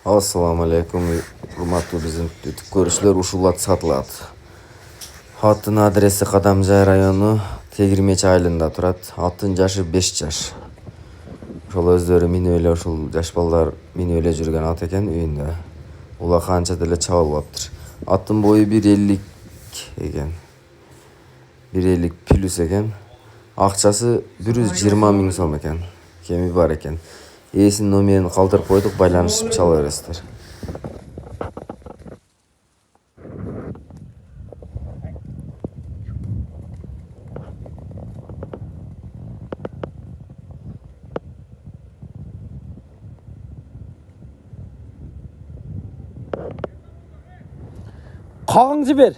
Assalamu alaikum, hurmatly bizim görüşler ушул ат сатылат. Аттын адреси Кадамжай району Тегирмеч айылында турат. Аттын жашы 5 жаш. Ошол өздөрү минип эле ушул жаш балдар минип эле жүргөн ат экен үйүндө. Ула канча деле чабылбаптыр. Аттын бою 1.50 экен. 1.50 плюс экен. Акчасы 120 миң сом экен. Кеми бар экен. Ээсинин номерин калтырып койдук, байланышып чала бересиздер. Қалың жібер.